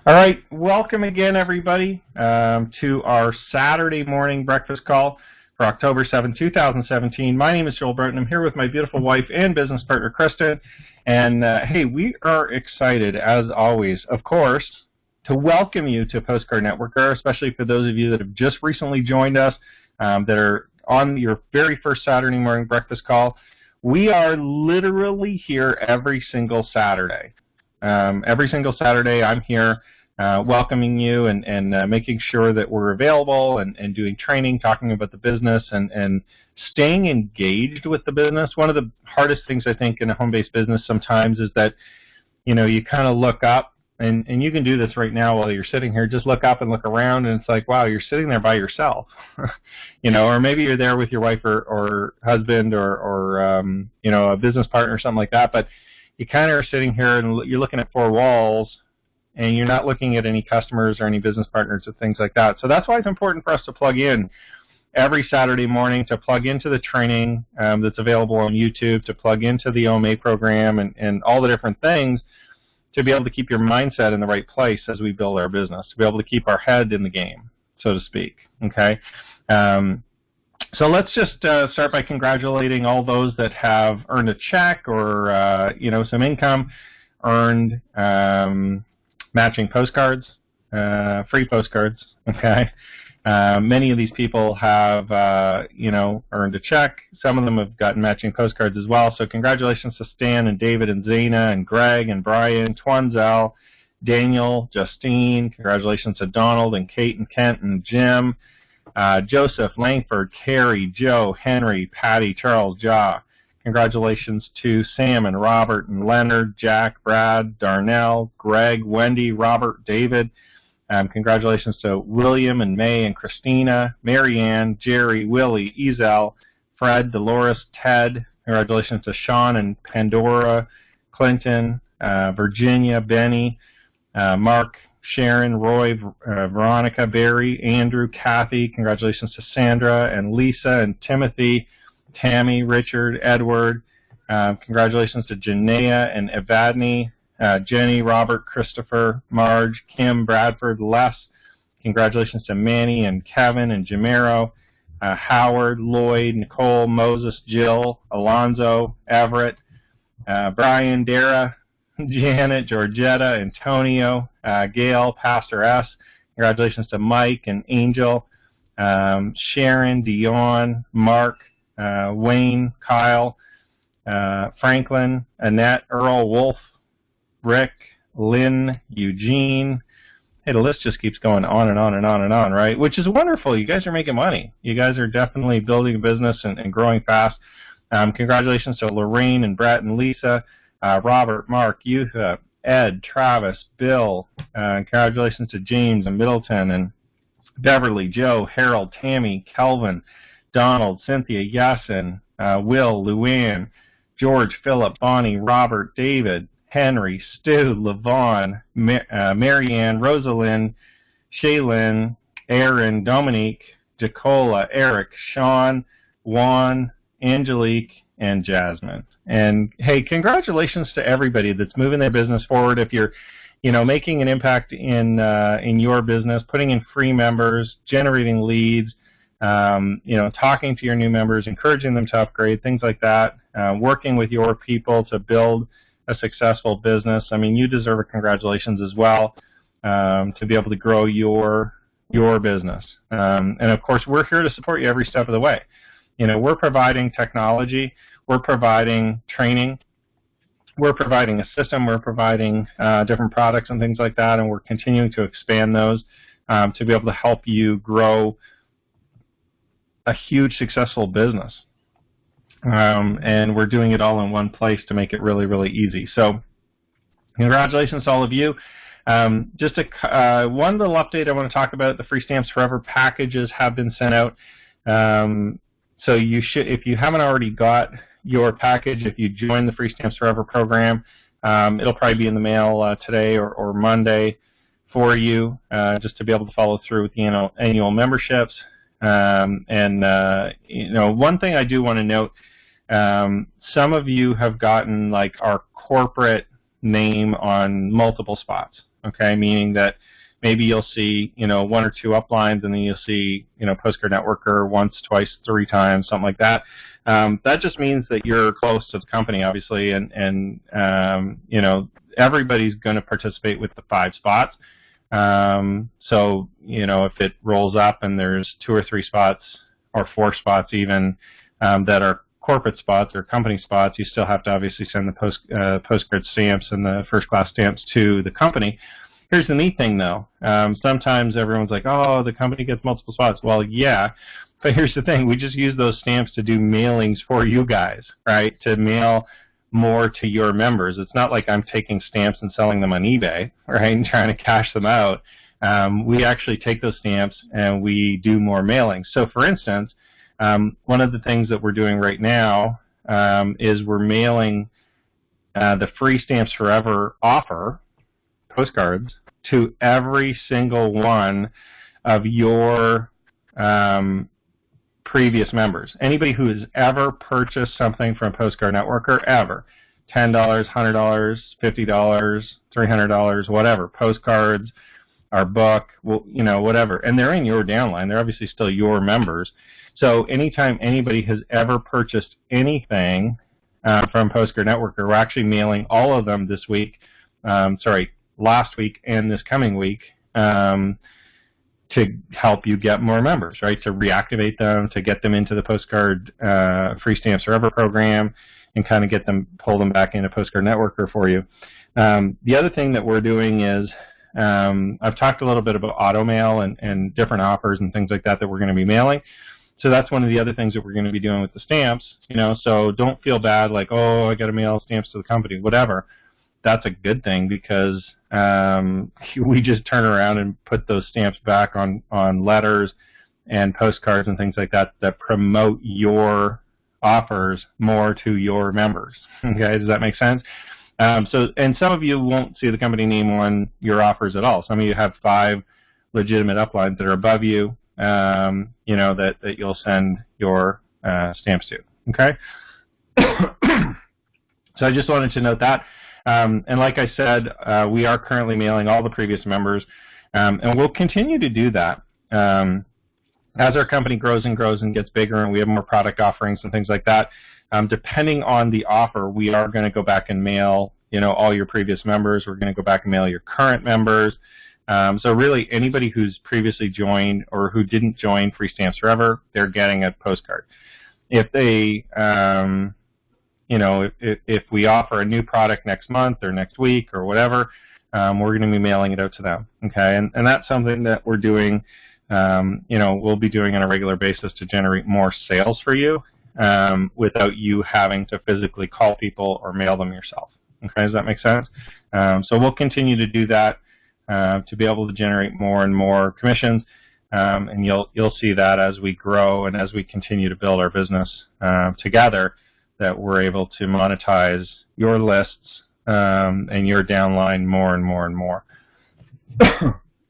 All right, welcome again, everybody, to our Saturday morning breakfast call for October 7, 2017. My name is Joel Broughton. I'm here with my beautiful wife and business partner, Kristen. And, hey, we are excited, as always, of course, to welcome you to Postcard Networker, especially for those of you that have just recently joined us, that are on your very first Saturday morning breakfast call. We are literally here every single Saturday. Every single Saturday I'm here welcoming you and making sure that we're available and doing training, talking about the business and staying engaged with the business. One of the hardest things I think in a home-based business sometimes is that, you know, you kind of look up and you can do this right now while you're sitting here. Just look up and look around and it's like, wow, you're sitting there by yourself. You know, or maybe you're there with your wife or husband or you know, a business partner or something like that, but you kind of are sitting here and you're looking at four walls and you're not looking at any customers or any business partners or things like that. So that's why it's important for us to plug in every Saturday morning, to plug into the training that's available on YouTube, to plug into the OMA program and all the different things to be able to keep your mindset in the right place as we build our business, to be able to keep our head in the game, so to speak, okay? So let's just start by congratulating all those that have earned a check or, you know, some income, earned matching postcards, free postcards, okay? Many of these people have, you know, earned a check. Some of them have gotten matching postcards as well. So congratulations to Stan and David and Zana and Greg and Brian, Twanzel, Daniel, Justine. Congratulations to Donald and Kate and Kent and Jim. Joseph, Langford, Carrie, Joe, Henry, Patty, Charles, Ja. Congratulations to Sam and Robert and Leonard, Jack, Brad, Darnell, Greg, Wendy, Robert, David. Congratulations to William and May and Christina, Marianne, Jerry, Willie, Ezel, Fred, Dolores, Ted. Congratulations to Sean and Pandora, Clinton, Virginia, Benny, Mark, Sharon, Roy, Veronica, Barry, Andrew, Kathy. Congratulations to Sandra and Lisa and Timothy, Tammy, Richard, Edward. Congratulations to Janaea and Evadne, Jenny, Robert, Christopher, Marge, Kim, Bradford, Les. Congratulations to Manny and Kevin and Jamero, Howard, Lloyd, Nicole, Moses, Jill, Alonzo, Everett, Brian, Dara, Janet, Georgetta, Antonio, Gail, Pastor S. Congratulations to Mike and Angel, Sharon, Dion, Mark, Wayne, Kyle, Franklin, Annette, Earl, Wolf, Rick, Lynn, Eugene. Hey, the list just keeps going on and on and on and on, right? Which is wonderful. You guys are making money. You guys are definitely building a business and growing fast. Congratulations to Lorraine and Brett and Lisa, Robert, Mark, Yutha, Ed, Travis, Bill. Congratulations to James and Middleton and Beverly, Joe, Harold, Tammy, Kelvin, Donald, Cynthia, Yasin, Will, Luann, George, Philip, Bonnie, Robert, David, Henry, Stu, Levon, Marianne, Rosalind, Shaylin, Aaron, Dominique, Jacola, Eric, Sean, Juan, Angelique, and Jasmine. And hey, congratulations to everybody that's moving their business forward. If you're, you know, making an impact in your business, putting in free members, generating leads, you know, talking to your new members, encouraging them to upgrade, things like that, working with your people to build a successful business. I mean, you deserve a congratulations as well, to be able to grow your business. And of course, we're here to support you every step of the way. You know, we're providing technology, we're providing training, we're providing a system, we're providing different products and things like that, and we're continuing to expand those to be able to help you grow a huge successful business. And we're doing it all in one place to make it really, really easy. So congratulations to all of you. Just one little update I want to talk about. The Free Stamps Forever packages have been sent out. So you should, if you haven't already got your package, if you join the Free Stamps Forever program, it'll probably be in the mail today or Monday for you, just to be able to follow through with the annual memberships. You know, one thing I do want to note, some of you have gotten like our corporate name on multiple spots. okay, meaning that maybe you'll see, one or two uplines, and then you'll see, Postcard Networker once, twice, three times, something like that. That just means that you're close to the company, obviously, and everybody's going to participate with the 5 spots. So, if it rolls up and there's 2 or 3 spots or 4 spots even that are corporate spots or company spots, you still have to obviously send the postcard stamps and the first class stamps to the company. Here's the neat thing, though. Sometimes everyone's like, oh, the company gets multiple spots. Well, yeah, but here's the thing. We just use those stamps to do mailings for you guys, right, to mail more to your members. It's not like I'm taking stamps and selling them on eBay, right, and trying to cash them out. We actually take those stamps and we do more mailings. So, for instance, one of the things that we're doing right now is we're mailing the Free Stamps Forever offer postcards to every single one of your previous members. Anybody who has ever purchased something from Postcard Networker, ever. $10, $100, $50, $300, whatever. Postcards, our book, whatever. And they're in your downline. They're obviously still your members. So anytime anybody has ever purchased anything from Postcard Networker, we're actually mailing all of them this week, last week and this coming week, to help you get more members, right? To reactivate them, to get them into the Postcard Free Stamps Forever program, and kind of pull them back into Postcard Networker for you. The other thing that we're doing is, I've talked a little bit about auto mail and different offers and things like that we're going to be mailing. So that's one of the other things that we're going to be doing with the stamps, so don't feel bad like, oh, I got to mail stamps to the company, whatever. That's a good thing because we just turn around and put those stamps back on letters and postcards and things like that promote your offers more to your members. Okay, does that make sense? And some of you won't see the company name on your offers at all. Some of you have 5 legitimate uplines that are above you, that you'll send your stamps to. Okay? So I just wanted to note that. And like I said, we are currently mailing all the previous members, and we'll continue to do that. As our company grows and gets bigger and we have more product offerings and things like that, depending on the offer, we are going to go back and mail, all your previous members. We're going to go back and mail your current members. So really, anybody who's previously joined or who didn't join Free Stamps Forever, they're getting a postcard. If they if we offer a new product next month or next week or whatever, we're going to be mailing it out to them. Okay, and that's something that we're doing. We'll be doing on a regular basis to generate more sales for you without you having to physically call people or mail them yourself. Okay, does that make sense? So we'll continue to do that to be able to generate more and more commissions, and you'll see that as we grow and as we continue to build our business together, that we're able to monetize your lists and your downline more and more and more.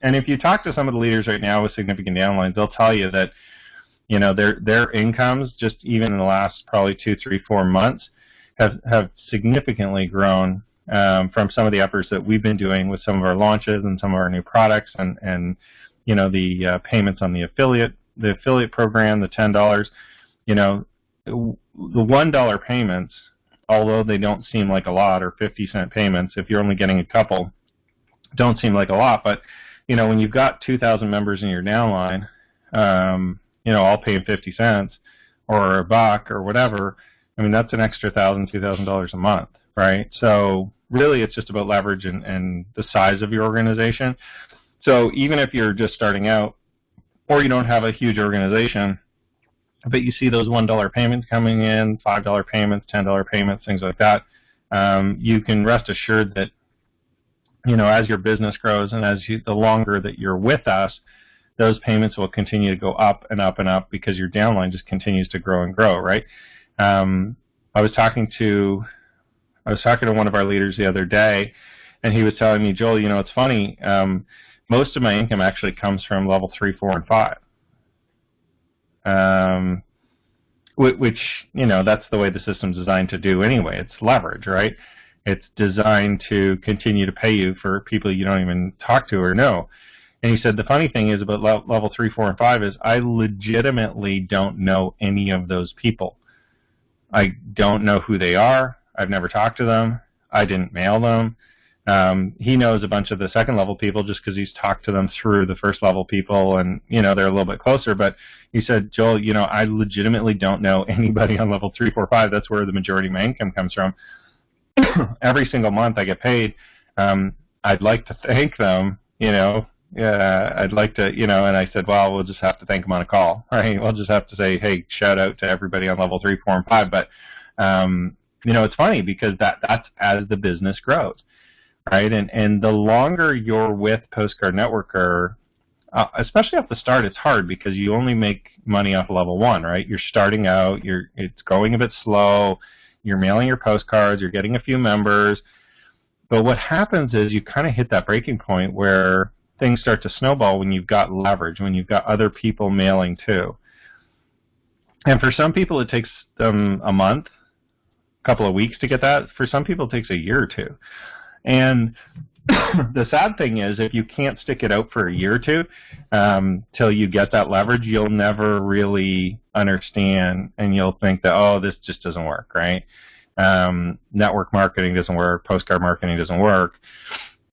And if you talk to some of the leaders right now with significant downlines, they'll tell you that their incomes, just even in the last probably 2, 3, 4 months, have significantly grown from some of the efforts that we've been doing with some of our launches and some of our new products, and the payments on the affiliate program, the $10. The $1 payments, although they don't seem like a lot, or 50-cent payments, if you're only getting a couple, don't seem like a lot. But when you've got 2,000 members in your downline, all paying 50 cents or $1 or whatever, I mean, that's an extra $1,000, $2,000 a month, right? So really, it's just about leverage and the size of your organization. So even if you're just starting out, or you don't have a huge organization, but you see those $1 payments coming in, $5 payments, $10 payments, things like that, you can rest assured that, as your business grows and the longer that you're with us, those payments will continue to go up and up and up because your downline just continues to grow and grow, right? I was talking to one of our leaders the other day, and he was telling me, Joel, it's funny, most of my income actually comes from level 3, 4, and 5. Which, that's the way the system's designed to do anyway. It's leverage, right? It's designed to continue to pay you for people you don't even talk to or know. And he said the funny thing is about level 3, 4, and 5 is I legitimately don't know any of those people. I don't know who they are. I've never talked to them. I didn't mail them. He knows a bunch of the second level people just because he's talked to them through the first level people, and they're a little bit closer. But he said, Joel, I legitimately don't know anybody on level 3, 4, 5. That's where the majority of my income comes from. Every single month I get paid. I'd like to thank them, I'd like to, and I said, well, we'll just have to thank them on a call, right? We'll just have to say, hey, shout out to everybody on level 3, 4, and 5. But, it's funny because that's as the business grows, right? And the longer you're with Postcard Networker, especially at the start, it's hard because you only make money off of level 1, right? You're starting out, it's going a bit slow, you're mailing your postcards, you're getting a few members. But what happens is you kind of hit that breaking point where things start to snowball when you've got leverage, when you've got other people mailing too. And for some people it takes them a month, a couple of weeks to get that. For some people it takes a year or two. And the sad thing is if you can't stick it out for a year or two till you get that leverage, you'll never really understand, and you'll think that, oh, this just doesn't work, right? Network marketing doesn't work, postcard marketing doesn't work.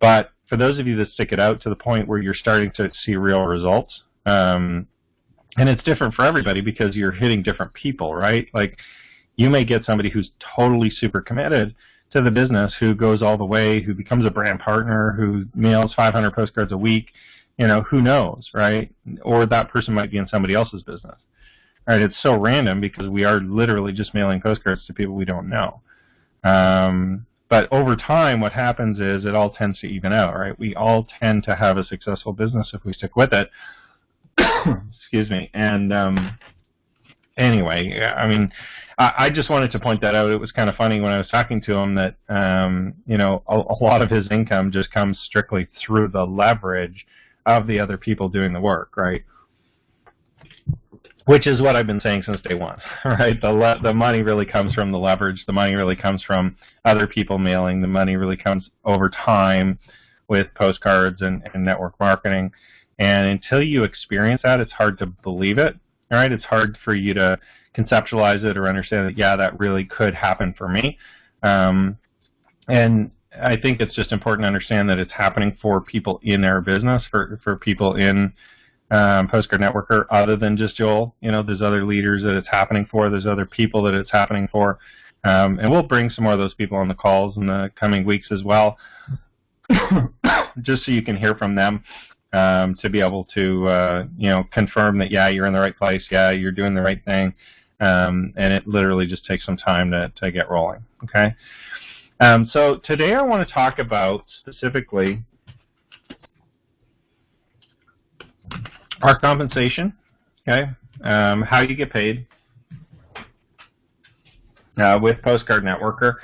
But for those of you that stick it out to the point where you're starting to see real results, and it's different for everybody because you're hitting different people, right? Like you may get somebody who's totally super committed to the business, who goes all the way, who becomes a brand partner, who mails 500 postcards a week, who knows, right? Or that person might be in somebody else's business, right? It's so random because we are literally just mailing postcards to people we don't know. But over time, what happens is it all tends to even out, right? We all tend to have a successful business if we stick with it. Excuse me. And anyway, I just wanted to point that out. It was kind of funny when I was talking to him that, a lot of his income just comes strictly through the leverage of the other people doing the work, right? Which is what I've been saying since day one, right? The money really comes from the leverage. The money really comes from other people mailing. The money really comes over time with postcards and network marketing. And until you experience that, it's hard to believe it, all right? It's hard for you to conceptualize it or understand that, yeah, that really could happen for me. And I think it's just important to understand that it's happening for people in our business, for people in Postcard Networker other than just Joel. There's other leaders that it's happening for. There's other people that it's happening for. And we'll bring some more of those people on the calls in the coming weeks as well, just so you can hear from them, to be able to, confirm that, yeah, you're in the right place. Yeah, you're doing the right thing. And it literally just takes some time to get rolling. Okay. So today I want to talk about specifically our compensation, okay, how you get paid with Postcard Networker,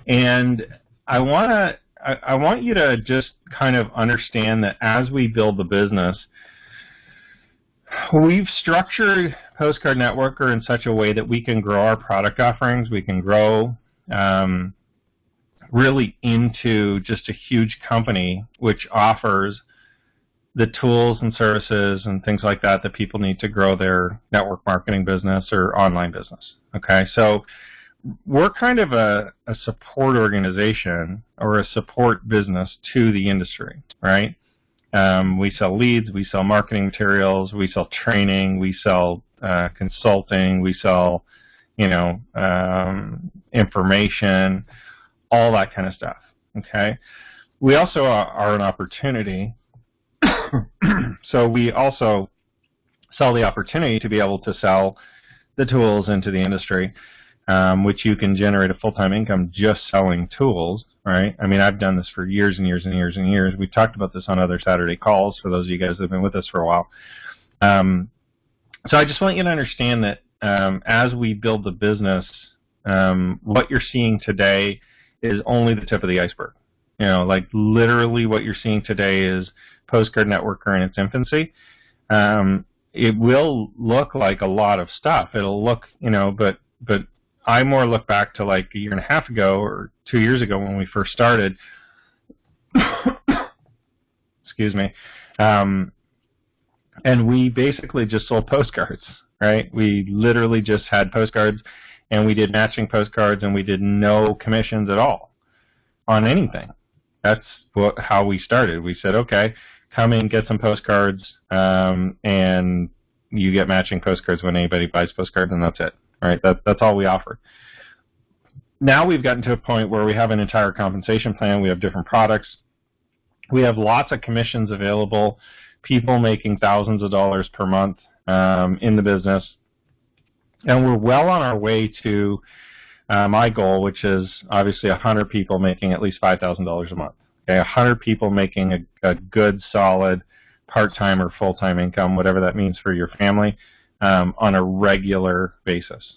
and I want you to just kind of understand that as we build the business, we've structured Postcard Networker in such a way that we can grow our product offerings, we can grow really into just a huge company which offers the tools and services and things like that that people need to grow their network marketing business or online business. Okay, so we're kind of a support organization or a support business to the industry, right? We sell leads, we sell marketing materials, we sell training, we sell consulting, we sell, information, all that kind of stuff. Okay, we also are an opportunity. So we also sell the opportunity to be able to sell the tools into the industry, which you can generate a full-time income just selling tools, right? I've done this for years and years and years and years. We've talked about this on other Saturday calls for those of you guys that have been with us for a while. So I just want you to understand that as we build the business, what you're seeing today is only the tip of the iceberg. Like literally what you're seeing today is Postcard Networker in its infancy. It will look like a lot of stuff. It'll look, but I more look back to like a year and a half ago or 2 years ago when we first started. Excuse me. And we basically just sold postcards, right? We literally just had postcards, and we did matching postcards, and we did no commissions at all on anything. That's how we started. We said, okay, come in, get some postcards, and you get matching postcards when anybody buys postcards, and that's it, right? That's all we offered. Now we've gotten to a point where we have an entire compensation plan. We have different products. We have lots of commissions available, people making thousands of dollars per month in the business. And we're well on our way to my goal, which is obviously 100 people making at least $5,000 a month. Okay, 100 people making a good, solid part-time or full-time income, whatever that means for your family, on a regular basis.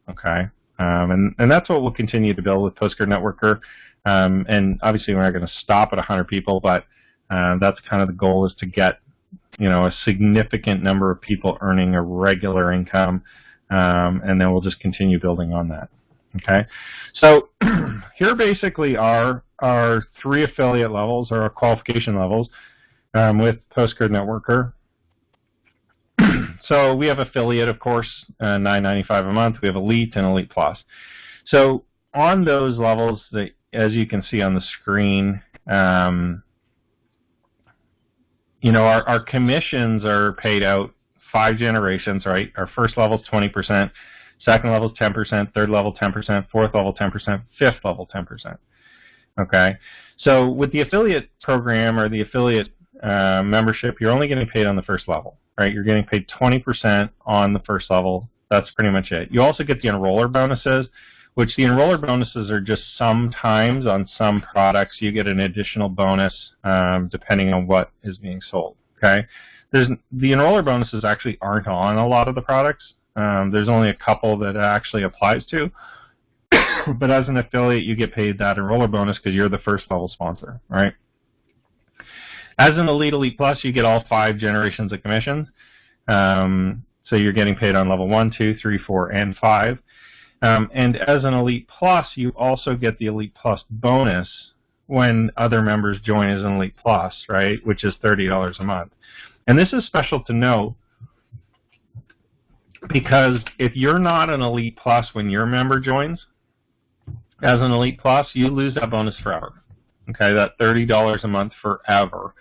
Okay, and that's what we'll continue to build with Postcard Networker. And obviously we're not going to stop at 100 people, but that's kind of the goal, is to get, a significant number of people earning a regular income, and then we'll just continue building on that. Okay, so here basically are our 3 affiliate levels, or our qualification levels, with Postcard Networker. So we have affiliate, of course, $9.95 a month. We have elite and elite plus. So on those levels, as you can see on the screen, our commissions are paid out 5 generations, right? Our first level is 20%, second level is 10%, third level 10%, fourth level 10%, fifth level 10%. Okay, so with the affiliate program or the affiliate membership, you're only getting paid on the first level, right? You're getting paid 20% on the first level. That's pretty much it. You also get the enroller bonuses, which the enroller bonuses are just sometimes on some products you get an additional bonus depending on what is being sold. Okay, the enroller bonuses actually aren't on a lot of the products. There's only a couple that it actually applies to. But as an affiliate, you get paid that enroller bonus because you're the first level sponsor, right? As an elite plus, you get all 5 generations of commissions. So you're getting paid on level 1, 2, 3, 4, and 5. And as an elite plus, you also get the elite plus bonus when other members join as an elite plus, right, which is $30 a month. And this is special to know, because if you're not an elite plus when your member joins as an elite plus, you lose that bonus forever. Okay, that $30 a month forever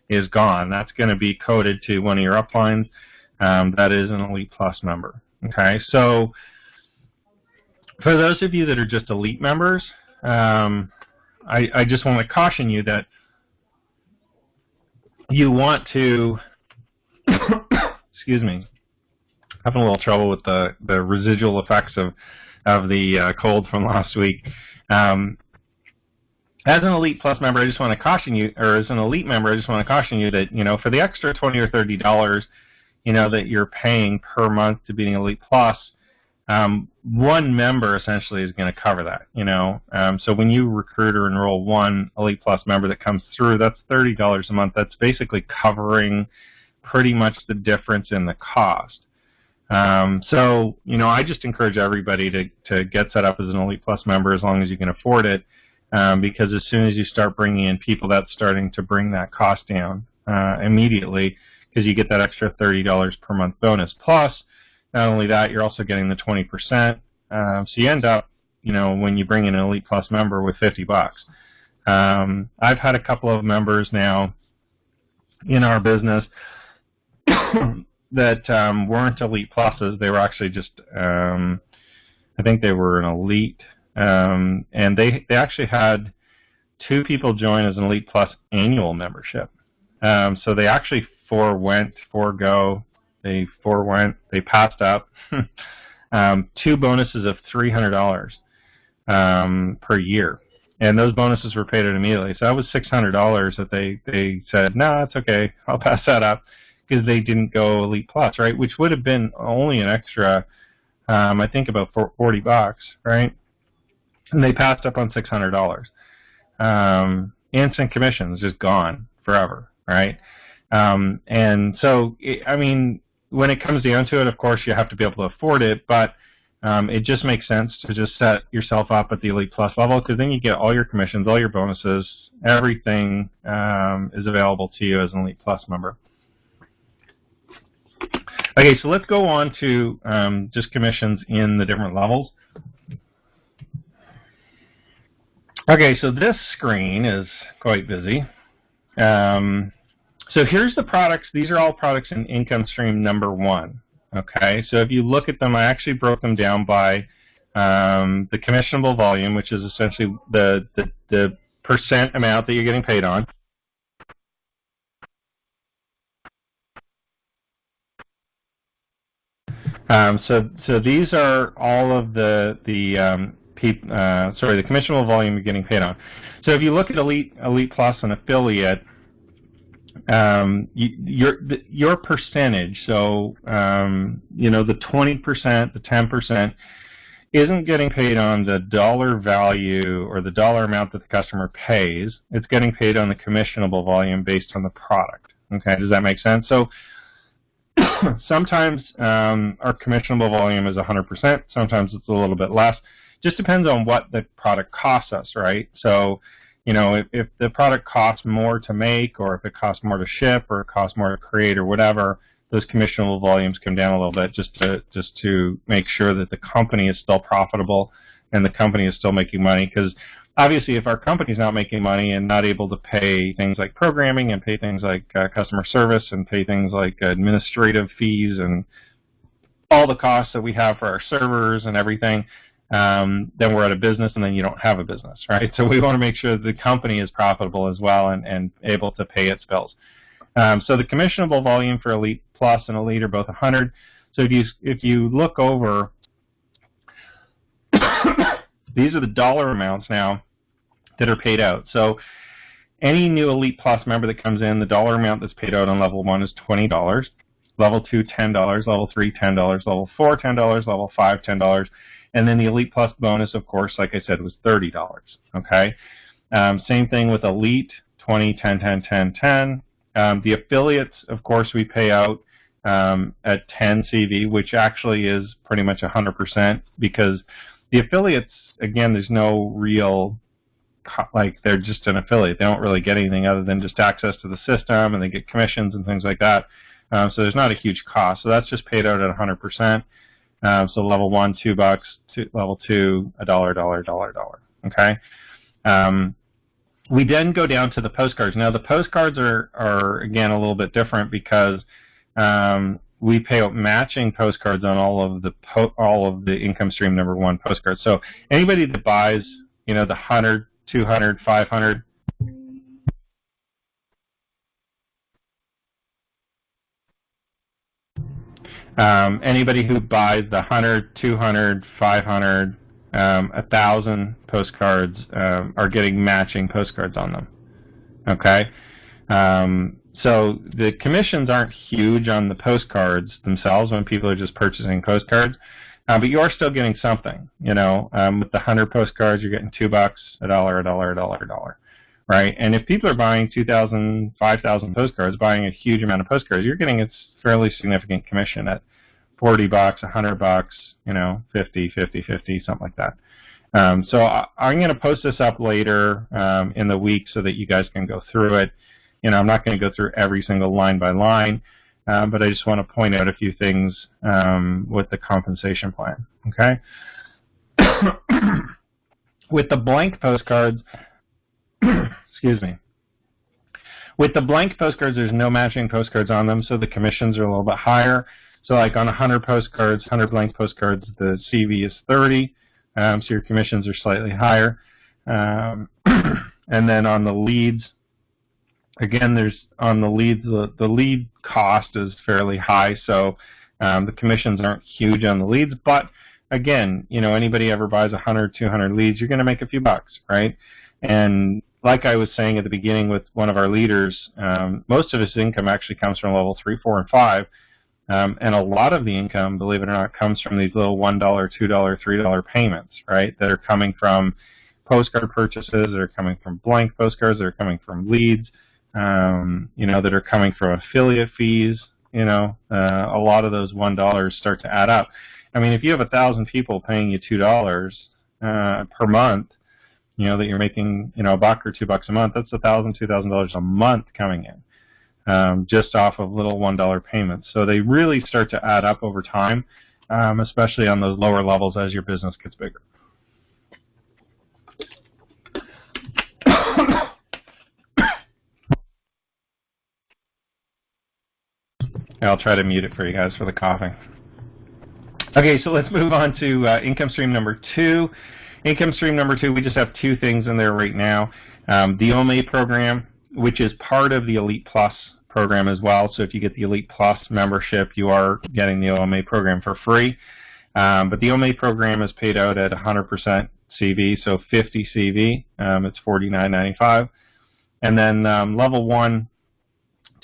is gone. That's going to be coded to one of your uplines that is an elite plus member. Okay, so for those of you that are just elite members, I just want to caution you that you want to, excuse me, having a little trouble with the residual effects of the cold from last week. As an elite plus member, I just want to caution you, or as an elite member, I just want to caution you that, for the extra $20 or $30, that you're paying per month to be an elite plus, one member essentially is going to cover that, So when you recruit or enroll one elite plus member that comes through, that's $30 a month. That's basically covering pretty much the difference in the cost. So, I just encourage everybody to get set up as an elite plus member as long as you can afford it, because as soon as you start bringing in people, that's starting to bring that cost down immediately, because you get that extra $30 per month bonus. Plus, not only that, you're also getting the 20%. So you end up, when you bring in an elite plus member, with $50. I've had a couple of members now in our business that weren't elite pluses. They were actually just, I think they were an elite, and they actually had 2 people join as an elite plus annual membership. So they actually forego. They passed up 2 bonuses of $300 per year, and those bonuses were paid out immediately. So that was $600 that they said, no, it's okay, I'll pass that up, because they didn't go elite plus, right? Which would have been only an extra, I think about $40, right? And they passed up on $600. Instant commissions just gone forever, right? And so, when it comes down to it, of course, you have to be able to afford it, but it just makes sense to just set yourself up at the Elite Plus level, because then you get all your commissions, all your bonuses, everything is available to you as an Elite Plus member. Okay, so let's go on to just commissions in the different levels. Okay, so this screen is quite busy. So here's the products. These are all products in income stream number 1. Okay, so if you look at them, I actually broke them down by the commissionable volume, which is essentially the percent amount that you're getting paid on. So these are all of the commissionable volume you're getting paid on. So if you look at Elite Plus and Affiliate, your percentage, so the 20%, the 10%, isn't getting paid on the dollar value or the dollar amount that the customer pays. It's getting paid on the commissionable volume based on the product. Okay, does that make sense? So sometimes our commissionable volume is 100%. Sometimes it's a little bit less. Just depends on what the product costs us, right? So, if the product costs more to make, or if it costs more to ship, or it costs more to create, or whatever, those commissionable volumes come down a little bit just to make sure that the company is still profitable and the company is still making money. Because obviously, if our company's not making money and not able to pay things like programming and pay things like customer service and pay things like administrative fees and all the costs that we have for our servers and everything, then we're out of business, and then you don't have a business, right? So we want to make sure that the company is profitable as well and able to pay its bills. So the commissionable volume for Elite Plus and Elite are both 100. So if you look over, these are the dollar amounts now that are paid out. So any new Elite Plus member that comes in, the dollar amount that's paid out on level 1 is $20, level 2 $10, level 3 $10, level 4 $10, level 5 $10. And then the Elite Plus bonus, of course, like I said, was $30, okay? Same thing with Elite, 20, 10, 10, 10, 10. The affiliates, of course, we pay out at 10 CV, which actually is pretty much 100%, because the affiliates, again, there's no real, they're just an affiliate. They don't really get anything other than just access to the system, and they get commissions and things like that. So there's not a huge cost. So that's just paid out at 100%. So level 1, $2, level 2, $1, okay? We then go down to the postcards. Now the postcards are again a little bit different, because we pay out matching postcards on all of the income stream number 1 postcards. So anybody that buys, the 100, 200, 500, anybody who buys the 100, 200, 500, 1,000 postcards are getting matching postcards on them. Okay? So the commissions aren't huge on the postcards themselves when people are just purchasing postcards, but you are still getting something. With the 100 postcards, you're getting $2, $1, right? And if people are buying 2,000, 5,000 postcards, buying a huge amount of postcards, you're getting a fairly significant commission at $40, $100, 50, 50, 50, something like that. So I'm going to post this up later in the week so that you guys can go through it. I'm not going to go through every single line by line, but I just want to point out a few things with the compensation plan. Okay. With the blank postcards, excuse me. With the blank postcards, there's no matching postcards on them, so the commissions are a little bit higher. So like on 100 postcards, 100 blank postcards, the CV is 30, so your commissions are slightly higher. And then on the leads, again, the lead cost is fairly high, so the commissions aren't huge on the leads. But again, anybody ever buys 100, 200 leads, you're going to make a few bucks, right? And like I was saying at the beginning with one of our leaders, most of his income actually comes from level 3, 4, and 5. And a lot of the income, believe it or not, comes from these little $1, $2, $3 payments, right, that are coming from postcard purchases, that are coming from blank postcards, that are coming from leads, that are coming from affiliate fees. A lot of those $1 start to add up. I mean, if you have 1,000 people paying you $2 per month, that you're making, $1 or $2 a month, that's $1,000, $2,000 a month coming in, just off of little $1 payments. So they really start to add up over time, especially on those lower levels as your business gets bigger. I'll try to mute it for you guys for the coughing. Okay, so let's move on to income stream number 2. Income stream number 2, we just have 2 things in there right now. The OMA program, which is part of the Elite Plus program as well. So if you get the Elite Plus membership, you are getting the OMA program for free. But the OMA program is paid out at 100% CV, so 50 CV. It's $49.95. And then level 1,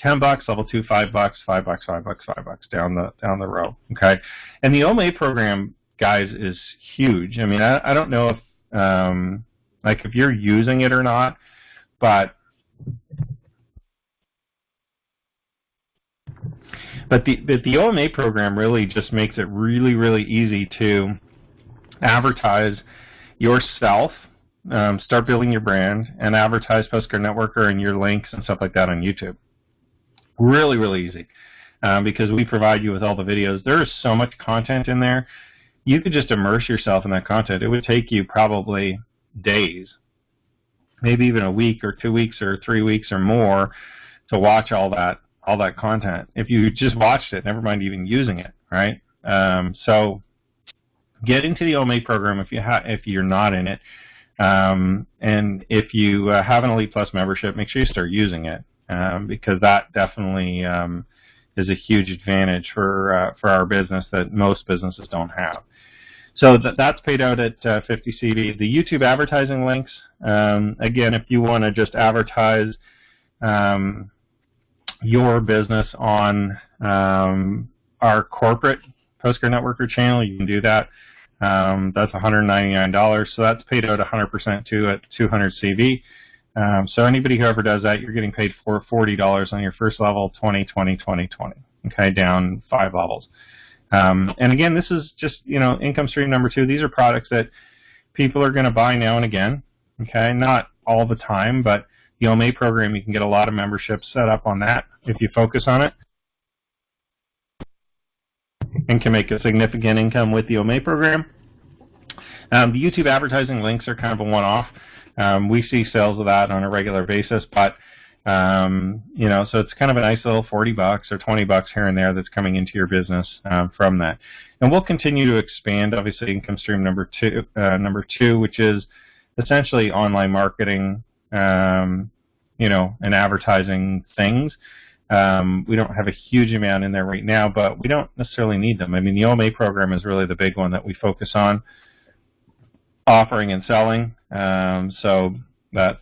$10, level 2, $5, $5, down the row. Okay, and the OMA program, guys, is huge. I mean, I don't know if if you're using it or not, but the OMA program really just makes it really, really easy to advertise yourself, start building your brand, and advertise Postcard Networker and your links and stuff like that on YouTube. Really, really easy, because we provide you with all the videos. There is so much content in there. You could just immerse yourself in that content. It would take you probably days, maybe even a week or 2 weeks or 3 weeks or more to watch all that content. If you just watched it, never mind even using it, right? So get into the OMA program if you're not in it, and if you have an Elite Plus membership, make sure you start using it. Because that definitely is a huge advantage for our business that most businesses don't have. So that's paid out at 50 CV. The YouTube advertising links, again, if you want to just advertise your business on our corporate Postcard Networker channel, you can do that. That's $199, so that's paid out 100% too at 200 CV. So anybody who ever does that, you're getting paid for $40 on your first level, 20, 20, 20, 20. Okay, down 5 levels. And again, this is just, income stream number 2. These are products that people are going to buy now and again. Okay, not all the time, but the OMA program, you can get a lot of memberships set up on that if you focus on it, and can make a significant income with the OMA program. The YouTube advertising links are kind of a one-off. We see sales of that on a regular basis, but so it's kind of a nice little $40 or $20 here and there that's coming into your business from that. And we'll continue to expand, obviously, income stream number two, which is essentially online marketing, and advertising things. We don't have a huge amount in there right now, but we don't necessarily need them. I mean, the OMA program is really the big one that we focus on, offering and selling. So that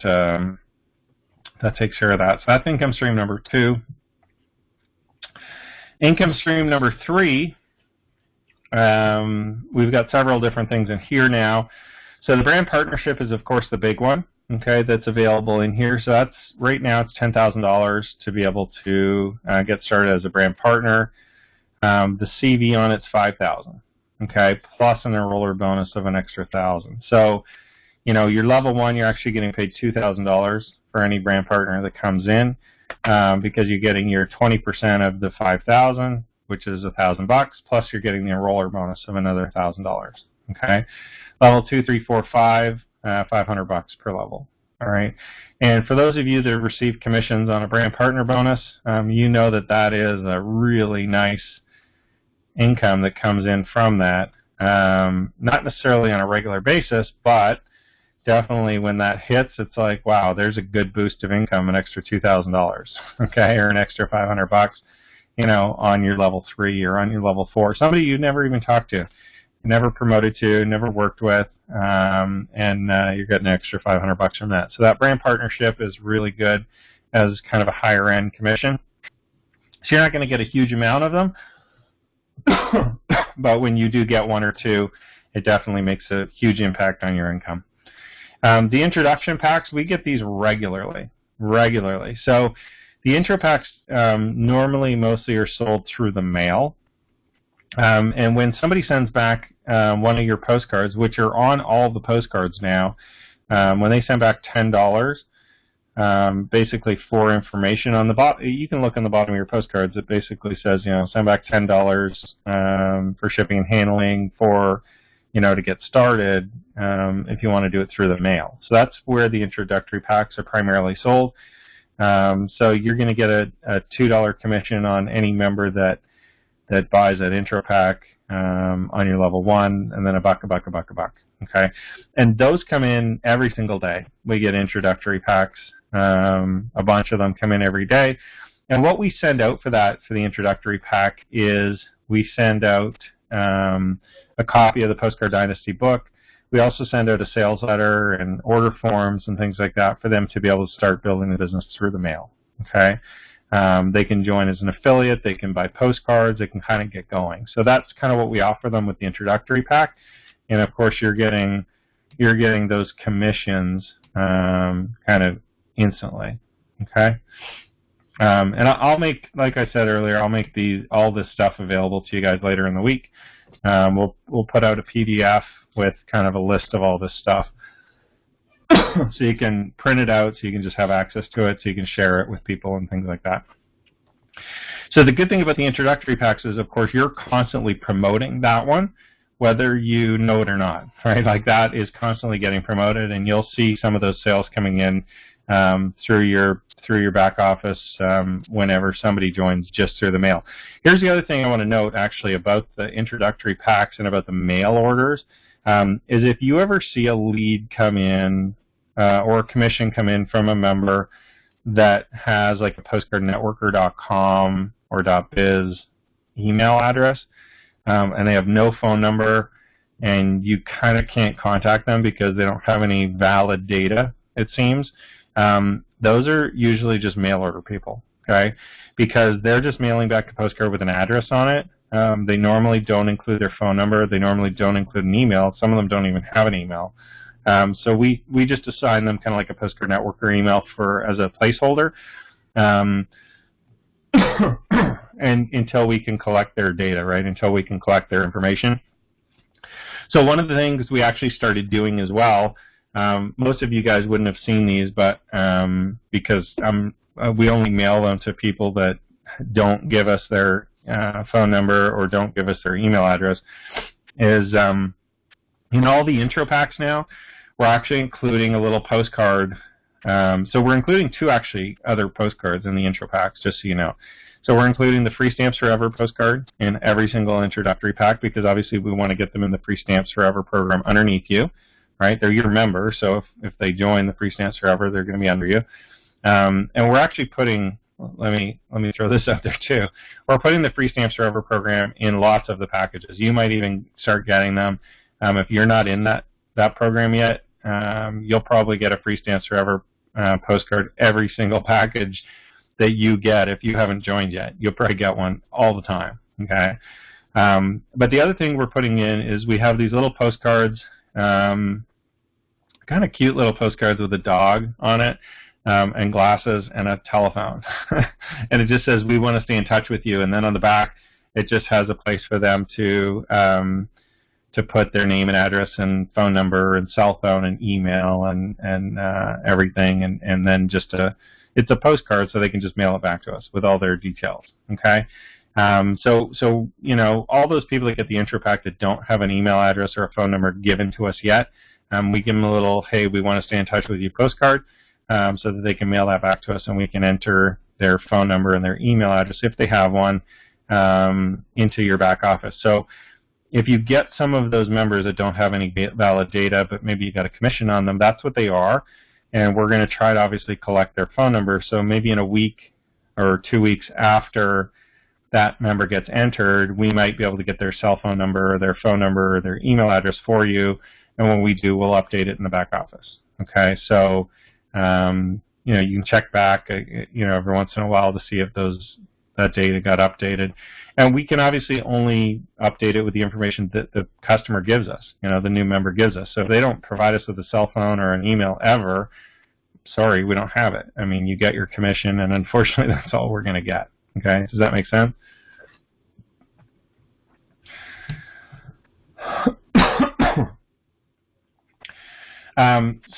takes care of that. So that's income stream number 2. Income stream number 3, we've got several different things in here now. So the brand partnership is, of course, the big one, okay, that's available in here. So that's, right now, it's $10,000 to be able to get started as a brand partner. The CV on it's $5,000, okay, plus an enroller bonus of an extra $1,000. So, your level 1, you're actually getting paid $2,000 for any brand partner that comes in, because you're getting your 20% of the $5,000, which is $1,000, plus you're getting the enroller bonus of another $1,000. Okay, level 2, 3, 4, 5, $500 per level. All right, and for those of you that receive commissions on a brand partner bonus, you know that is a really nice income that comes in from that. Not necessarily on a regular basis, but definitely when that hits, it's like, wow, there's a good boost of income, an extra $2,000, okay, or an extra $500, on your level 3 or on your level 4. Somebody you never even talked to, never promoted to, never worked with, and you're getting an extra $500 from that. So that brand partnership is really good as kind of a higher end commission. So you're not going to get a huge amount of them, but when you do get 1 or 2, it definitely makes a huge impact on your income. The introduction packs, we get these regularly. So the intro packs normally mostly are sold through the mail. And when somebody sends back one of your postcards, which are on all the postcards now, when they send back $10, basically for information on the bottom, you can look on the bottom of your postcards. It basically says, send back $10 for shipping and handling for, to get started if you want to do it through the mail. So that's where the introductory packs are primarily sold. So you're going to get a $2 commission on any member that buys that intro pack on your level 1, and then a buck. Okay, and those come in every single day. We get introductory packs. A bunch of them come in every day. And what we send out for the introductory pack is we send out a copy of the Postcard Dynasty book. We also send out a sales letter and order forms and things like that for them to be able to start building the business through the mail. Okay, they can join as an affiliate. They can buy postcards. They can kind of get going. So that's kind of what we offer them with the introductory pack. And of course, you're getting those commissions kind of instantly. Okay, and I'll make, like I said earlier, I'll make all this stuff available to you guys later in the week. We'll put out a PDF with kind of a list of all this stuff, so you can print it out, so you can just have access to it, so you can share it with people and things like that. So the good thing about the introductory packs is, of course, you're constantly promoting that one, whether you know it or not, right? Like, that is constantly getting promoted, and you'll see some of those sales coming in through your back office whenever somebody joins just through the mail. Here's the other thing I want to note, actually, about the introductory packs and about the mail orders, is if you ever see a lead come in or a commission come in from a member that has like a postcardnetworker.com or .biz email address, and they have no phone number, and you kind of can't contact them because they don't have any valid data, it seems, those are usually just mail order people, okay? Because they're just mailing back a postcard with an address on it. They normally don't include their phone number. They normally don't include an email. Some of them don't even have an email. So we just assign them kind of like a Postcard Networker email as a placeholder, and until we can collect their data, right? Until we can collect their information. So one of the things we actually started doing as well, most of you guys wouldn't have seen these, but because we only mail them to people that don't give us their phone number or don't give us their email address, is in all the intro packs now, we're actually including a little postcard. So we're including two other postcards in the intro packs, just so you know. So we're including the Free Stamps Forever postcard in every single introductory pack, because obviously we want to get them in the Free Stamps Forever program underneath you, right? They're your member, so if they join the Free Stamps Forever, they're going to be under you. And we're actually putting, let me throw this out there too. We're putting the Free Stamps Forever program in lots of the packages. You might even start getting them. If you're not in that program yet, you'll probably get a Free Stamps Forever postcard every single package that you get. If you haven't joined yet, you'll probably get one all the time, okay? But the other thing we're putting in is we have these little postcards, kind of cute little postcards with a dog on it, and glasses and a telephone. And it just says, we want to stay in touch with you. And then on the back, it just has a place for them to put their name and address and phone number and cell phone and email and everything. And then it's a postcard, so they can just mail it back to us with all their details, okay? So you know, all those people that get the intro pack that don't have an email address or a phone number given to us yet, we give them a little, hey, we want to stay in touch with you postcard, so that they can mail that back to us, and we can enter their phone number and their email address, if they have one, into your back office. So if you get some of those members that don't have any valid data, but maybe you got a commission on them, that's what they are. And we're going to try to obviously collect their phone number. So maybe in a week or 2 weeks after that member gets entered, we might be able to get their cell phone number or their phone number or their email address for you. And when we do, we'll update it in the back office. Okay, so you know, you can check back, you know, every once in a while to see if that data got updated. And we can obviously only update it with the information that the customer gives us, you know, the new member gives us. So if they don't provide us with a cell phone or an email ever, sorry, we don't have it. I mean, you get your commission, and unfortunately that's all we're going to get. Okay, does that make sense?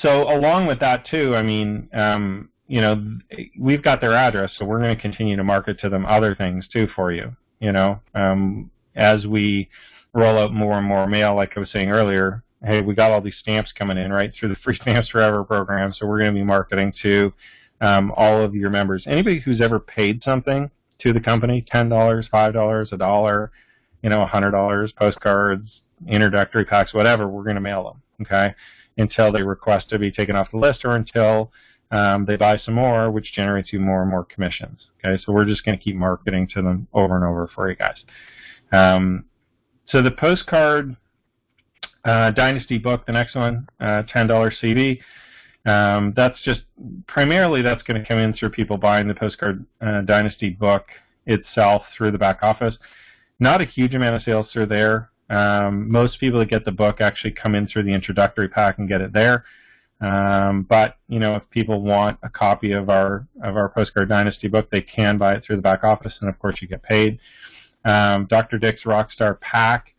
So along with that too, I mean, you know, we've got their address, so we're going to continue to market to them other things too for you. You know, as we roll out more and more mail, like I was saying earlier, hey, we got all these stamps coming in, right, through the Free Stamps Forever program, so we're going to be marketing to all of your members. Anybody who's ever paid something to the company, $10, $5, $1, you know, $100, postcards, introductory packs, whatever, we're going to mail them, okay, until they request to be taken off the list or until they buy some more, which generates you more and more commissions, okay? So we're just going to keep marketing to them over and over for you guys. So the postcard Dynasty book, the next one, $10 CD. That's just primarily that's going to come in through people buying the postcard Dynasty book itself through the back office. Not a huge amount of sales through there. Most people that get the book actually come in through the introductory pack and get it there. But you know, if people want a copy of our postcard Dynasty book, they can buy it through the back office, and of course you get paid. Dr. Dick's Rockstar Pack,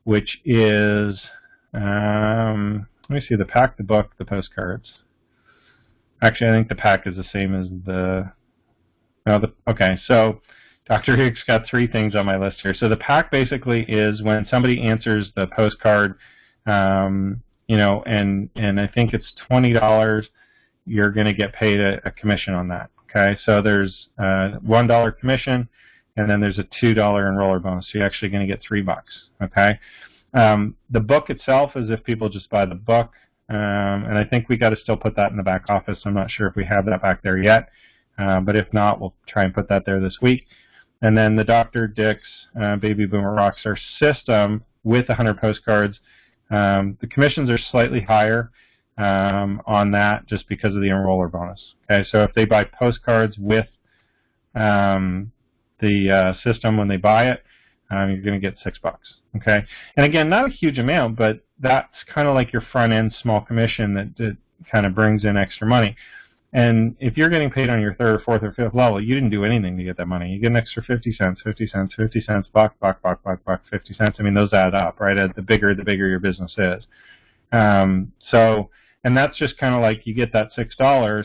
which is let me see, the pack, the book, the postcards. Actually, I think the pack is the same as the. No, okay, so Dr. Dick's got three things on my list here. So the pack basically is when somebody answers the postcard, you know, and I think it's $20, you're going to get paid a commission on that. Okay, so there's $1 commission, and then there's a $2 enroller bonus. So you're actually going to get $3. Okay, the book itself is if people just buy the book, and I think we got to still put that in the back office. I'm not sure if we have that back there yet, but if not, we'll try and put that there this week. And then the Dr. Dick's Baby Boomer Rockstar system with 100 postcards. The commissions are slightly higher on that just because of the enroller bonus. Okay, so if they buy postcards with the system when they buy it, you're going to get $6. Okay, and again, not a huge amount, but that's kind of like your front end small commission that kind of brings in extra money. And if you're getting paid on your third or fourth or fifth level, you didn't do anything to get that money. You get an extra 50 cents, 50 cents, 50 cents, buck, 50 cents. I mean, those add up, right? The bigger your business is. So, and that's just kind of like you get that $6,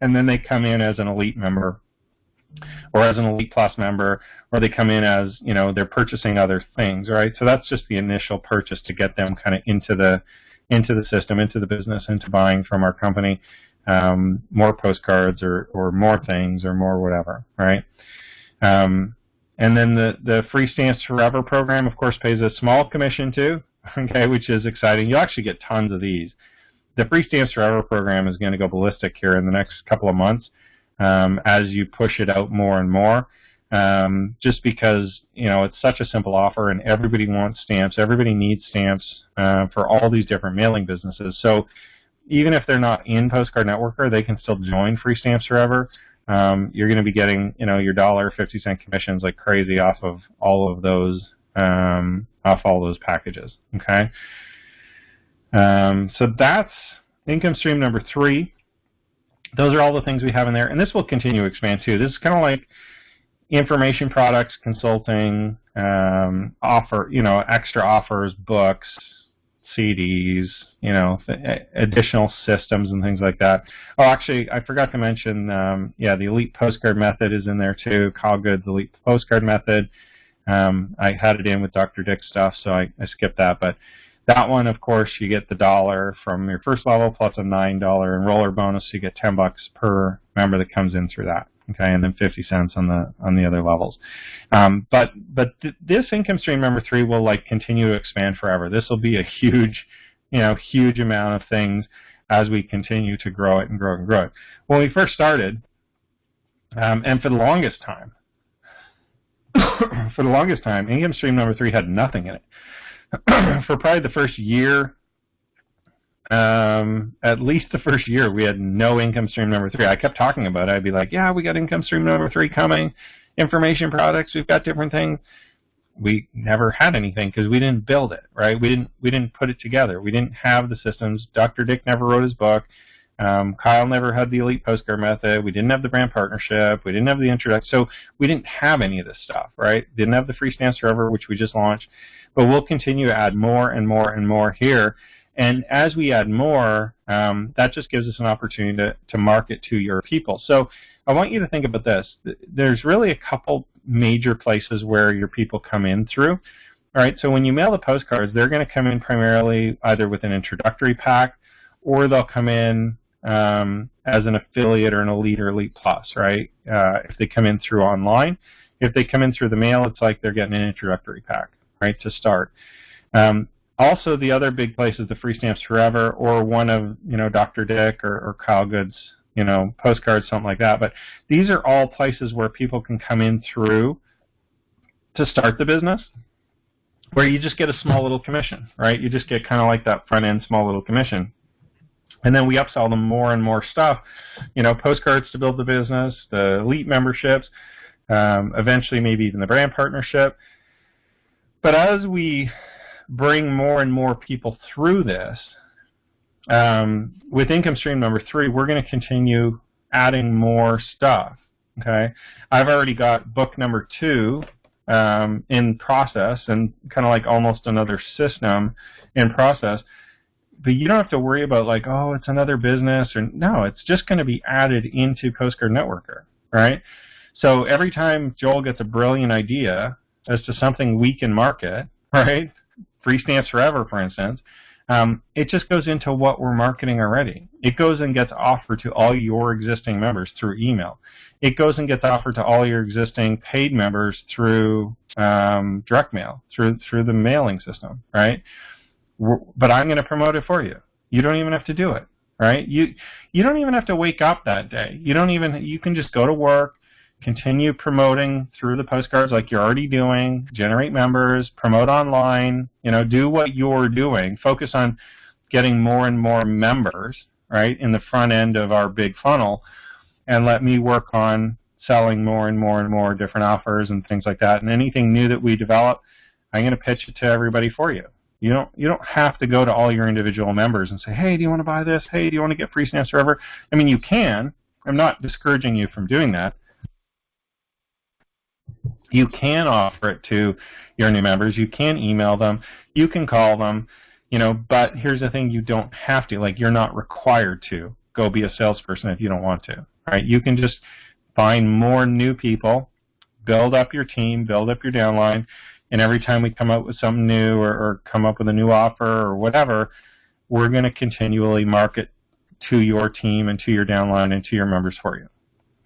and then they come in as an elite member, or as an Elite Plus member, or they come in as, you know, they're purchasing other things, right? So that's just the initial purchase to get them kind of into the system, into the business, into buying from our company, more postcards or more things or more whatever, right? And then the Free Stamps Forever program, of course, pays a small commission too, okay, which is exciting. You'll actually get tons of these. The Free Stamps Forever program is going to go ballistic here in the next couple of months as you push it out more and more. Just because, you know, it's such a simple offer and everybody wants stamps, everybody needs stamps for all these different mailing businesses. So even if they're not in Postcard Networker, they can still join Free Stamps Forever. You're going to be getting, you know, your $1.50 commissions like crazy off of all of those packages. Okay, so that's income stream number 3. Those are all the things we have in there, and this will continue to expand too. This is kind of like information products, consulting, offer, you know, extra offers, books, CDs, you know, additional systems and things like that. Oh, actually, I forgot to mention, yeah, the Elite Postcard Method is in there too. Kyle Good's Elite Postcard Method. I had it in with Dr. Dick's stuff, so I skipped that. But that one, of course, you get the $1 from your first level plus a $9 enroller bonus. So you get $10 per member that comes in through that. Okay, and then 50 cents on the other levels. But this income stream number 3 will like continue to expand forever. This will be a huge, you know, huge amount of things as we continue to grow it and grow it and grow it. When we first started, and for the longest time, income stream number 3 had nothing in it. For probably the first year, at least the first year, we had no income stream number 3. I kept talking about it. I'd be like, yeah, we got income stream number 3 coming, information products, we've got different things. We never had anything because we didn't build it, right? We didn't put it together. We didn't have the systems. Dr. Dick never wrote his book. Kyle never had the elite postcard method. We didn't have the brand partnership. We didn't have the introduction. So we didn't have any of this stuff, right? Didn't have the free stamps forever, which we just launched. But we'll continue to add more and more and more here. And as we add more, that just gives us an opportunity to market to your people. So I want you to think about this. There's really a couple major places where your people come in through. All right, so when you mail the postcards, they're going to come in primarily either with an introductory pack, or they'll come in as an affiliate or an elite or elite plus, right? If they come in through online. If they come in through the mail, it's like they're getting an introductory pack, right, to start. Also, the other big place is the Free Stamps Forever, or one of, Dr. Dick or Kyle Good's, postcards, something like that. But these are all places where people can come in through to start the business, where you just get a small little commission, right? You just get kind of like that front end small little commission. And then we upsell them more and more stuff, postcards to build the business, the elite memberships, eventually maybe even the brand partnership. But as we bring more and more people through this, with income stream number 3, we're going to continue adding more stuff, okay? I've already got book number 2 in process, and kind of like almost another system in process. But you don't have to worry about like, oh, it's another business, or no, it's just going to be added into Postcard Networker, right? So every time Joel gets a brilliant idea as to something we can market, right? Free Stamps Forever, for instance, it just goes into what we're marketing already. It goes and gets offered to all your existing members through email. It goes and gets offered to all your existing paid members through direct mail, through the mailing system, right? But I'm going to promote it for you. You don't even have to do it, right? You don't even have to wake up that day. You can just go to work, continue promoting through the postcards like you're already doing, generate members, promote online, do what you're doing. Focus on getting more and more members, right, in the front end of our big funnel, and let me work on selling more and more and more different offers and things like that. And anything new that we develop, I'm going to pitch it to everybody for you. You don't have to go to all your individual members and say, hey, do you want to buy this? Hey, do you want to get Free Stamps Forever? I mean, you can. I'm not discouraging you from doing that. You can offer it to your new members. You can email them. You can call them, but here's the thing, you don't have to. Like, you're not required to go be a salesperson if you don't want to, right? You can just find more new people, build up your team, build up your downline, and every time we come up with something new or come up with a new offer or whatever, we're going to continually market to your team and to your downline and to your members for you.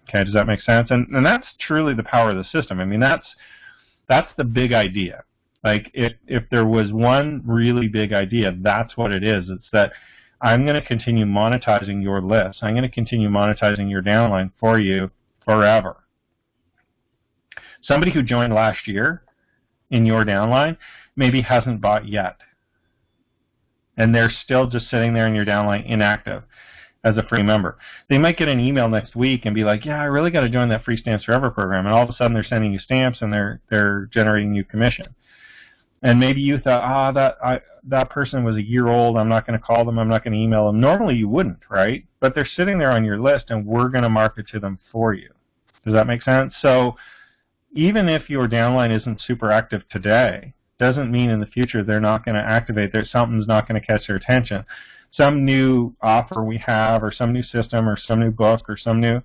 Okay, does that make sense? And that's truly the power of the system. I mean, that's the big idea. Like, if there was one really big idea, that's what it is. It's that I'm going to continue monetizing your list. I'm going to continue monetizing your downline for you forever. Somebody who joined last year in your downline maybe hasn't bought yet, and they're still just sitting there in your downline inactive as a free member. They might get an email next week and be like, yeah, I really got to join that Free Stamps Forever program, and all of a sudden they're sending you stamps and they're generating you commission. And maybe you thought, that person was a year old, I'm not going to call them, I'm not going to email them. Normally you wouldn't, right? But they're sitting there on your list, and we're going to market to them for you. Does that make sense? So even if your downline isn't super active today, doesn't mean in the future they're not going to activate. Something's not going to catch their attention. Some new offer we have, or some new system, or some new book, or some new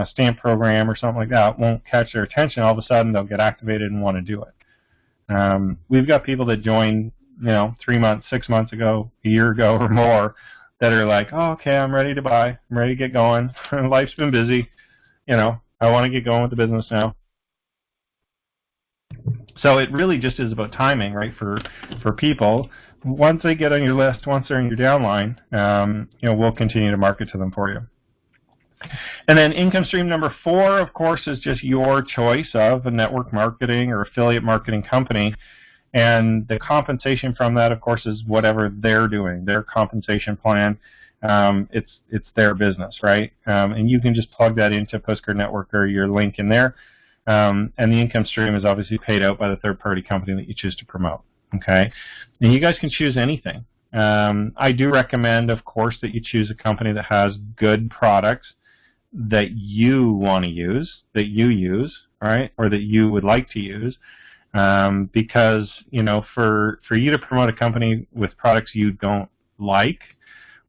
stamp program, or something like that won't catch their attention. All of a sudden they'll get activated and want to do it. We've got people that joined, 3 months, 6 months ago, a year ago, or more, that are like, oh, okay, I'm ready to buy. I'm ready to get going. Life's been busy. I want to get going with the business now. So it really just is about timing, right, for people. Once they get on your list, once they're in your downline, we'll continue to market to them for you. And then income stream number 4, of course, is just your choice of a network marketing or affiliate marketing company. And the compensation from that, of course, is whatever they're doing, their compensation plan. It's their business, right? And you can just plug that into Postcard Network or your link in there. And the income stream is obviously paid out by the third-party company that you choose to promote. Okay? And you guys can choose anything. I do recommend, of course, that you choose a company that has good products that you want to use, that you use, right, or that you would like to use, because for you to promote a company with products you don't like,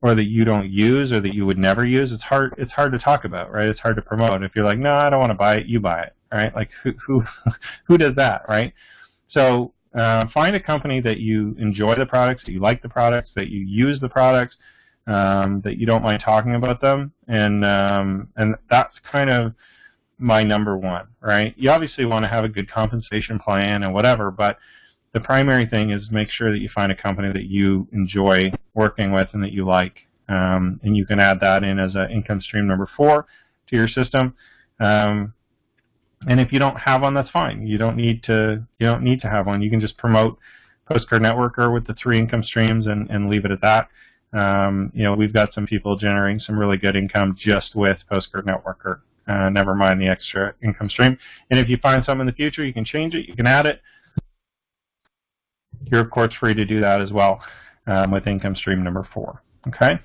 or that you don't use, or that you would never use, it's hard to talk about, right? It's hard to promote. If you're like, no, I don't want to buy it, you buy it, right? Like who does that, right? So find a company that you enjoy the products, that you like the products, that you use the products, that you don't mind talking about them, and that's kind of my number one, right? You obviously want to have a good compensation plan and whatever, but the primary thing is make sure that you find a company that you enjoy working with and that you like, and you can add that in as an income stream number 4 to your system. And if you don't have one, that's fine. You don't need to have one. You can just promote Postcard Networker with the 3 income streams and leave it at that. We've got some people generating some really good income just with Postcard Networker. Never mind the extra income stream. And if you find something in the future, you can change it. You can add it. You're, of course, free to do that as well with income stream number 4. Okay?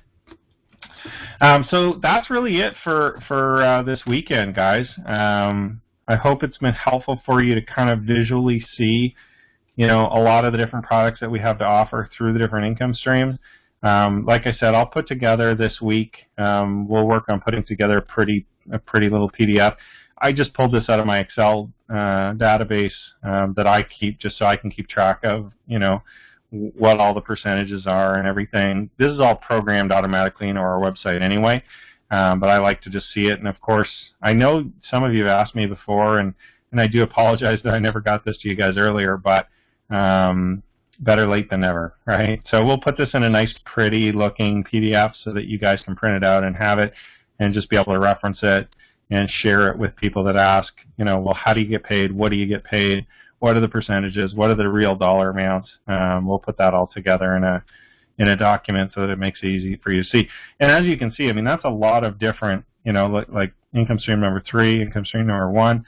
So that's really it for this weekend, guys. I hope it's been helpful for you to kind of visually see, a lot of the different products that we have to offer through the different income streams. Like I said, I'll put together this week. We'll work on putting together a pretty little PDF. I just pulled this out of my Excel database that I keep just so I can keep track of, what all the percentages are and everything. This is all programmed automatically into our website anyway, but I like to just see it. And of course, I know some of you have asked me before, and I do apologize that I never got this to you guys earlier, but better late than never, right? So we'll put this in a nice, pretty looking PDF so that you guys can print it out and have it and just be able to reference it and share it with people that ask, well, how do you get paid? What do you get paid? What are the percentages? What are the real dollar amounts? We'll put that all together in a document so that it makes it easy for you to see. And as you can see, that's a lot of different, like income stream number 3, income stream number 1.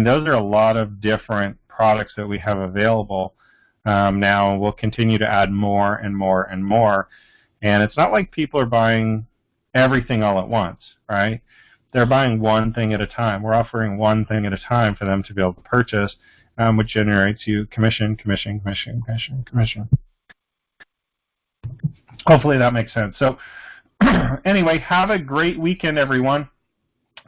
Those are a lot of different products that we have available now. We'll continue to add more and more and more. And it's not like people are buying everything all at once, right? They're buying one thing at a time. We're offering one thing at a time for them to be able to purchase, which generates you commission, commission, commission, commission, commission. Hopefully that makes sense. So anyway, have a great weekend, everyone.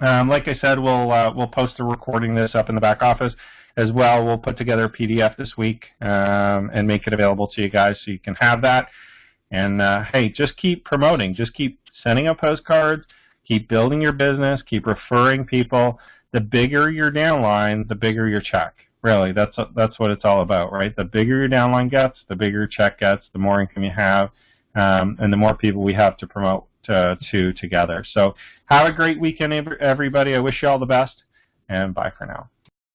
Like I said, we'll post a recording of this up in the back office as well. We'll put together a PDF this week and make it available to you guys so you can have that. And hey, just keep promoting. Just keep sending out postcards. Keep building your business. Keep referring people. The bigger your downline, the bigger your check. Really, that's what it's all about, right? The bigger your downline gets, the bigger your check gets, the more income you have, and the more people we have to promote to together. So have a great weekend, everybody. I wish you all the best, and bye for now.